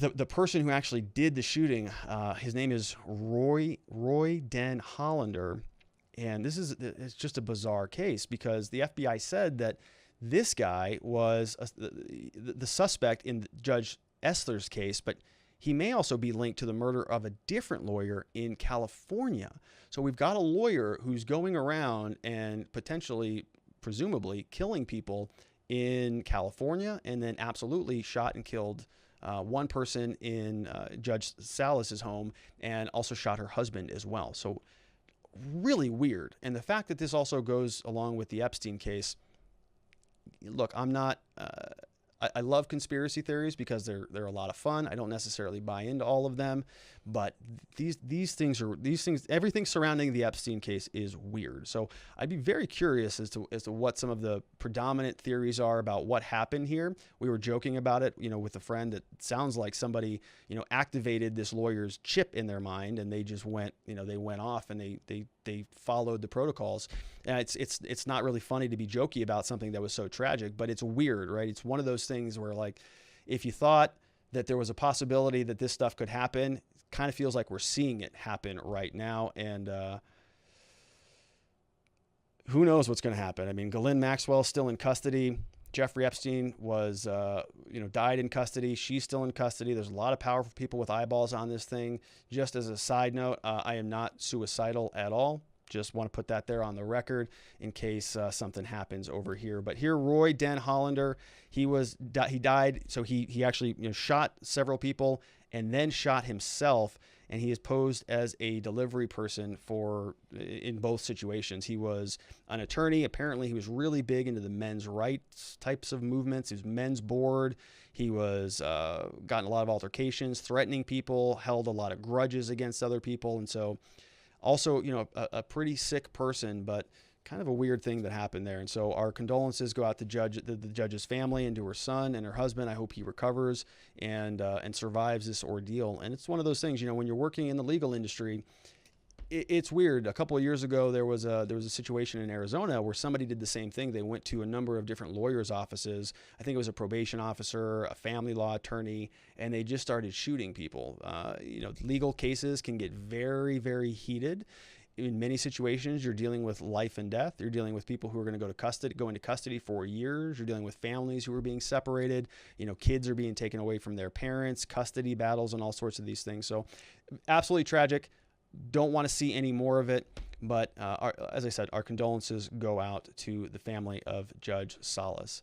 the person who actually did the shooting, his name is Roy Den Hollander. And it's just a bizarre case because the FBI said that this guy was the suspect in Judge Esler's case, but he may also be linked to the murder of a different lawyer in California. So we've got a lawyer who's going around and potentially, presumably, killing people in California, and then absolutely shot and killed one person in Judge Salas's home, and also shot her husband as well. So really weird. And the fact that this also goes along with the Epstein case, look, I'm not, I love conspiracy theories because they're a lot of fun. I don't necessarily buy into all of them, but these things, everything surrounding the Epstein case is weird. So I'd be very curious as to what some of the predominant theories are about what happened here. We were joking about it, with a friend, that sounds like somebody, activated this lawyer's chip in their mind, and they just went, they went off and they followed the protocols. And it's not really funny to be jokey about something that was so tragic, but it's weird, right? It's one of those things where, like, if you thought that there was a possibility that this stuff could happen, it kind of feels like we're seeing it happen right now. And who knows what's going to happen? I mean, Ghislaine Maxwell's still in custody. Jeffrey Epstein was, died in custody. She's still in custody. There's a lot of powerful people with eyeballs on this thing. Just as a side note, I am not suicidal at all. Just want to put that there on the record in case something happens over here. But here, Roy Den Hollander, he died. So he actually shot several people and then shot himself. And he is posed as a delivery person in both situations. He was an attorney. Apparently, he was really big into the men's rights types of movements. He was men's board. He was gotten a lot of altercations, threatening people, held a lot of grudges against other people. And so also, a pretty sick person, but kind of a weird thing that happened there. And so our condolences go out to the judge's family and to her son and her husband. I hope he recovers and survives this ordeal. And it's one of those things, when you're working in the legal industry, it's weird. A couple of years ago, there was a situation in Arizona where somebody did the same thing. They went to a number of different lawyers' offices. I think it was a probation officer, a family law attorney, and they just started shooting people. Legal cases can get very, very heated. In many situations, you're dealing with life and death. You're dealing with people who are going to go into custody for years. You're dealing with families who are being separated. Kids are being taken away from their parents, custody battles, and all sorts of these things. So absolutely tragic. Don't want to see any more of it. But as I said, our condolences go out to the family of Judge Salas.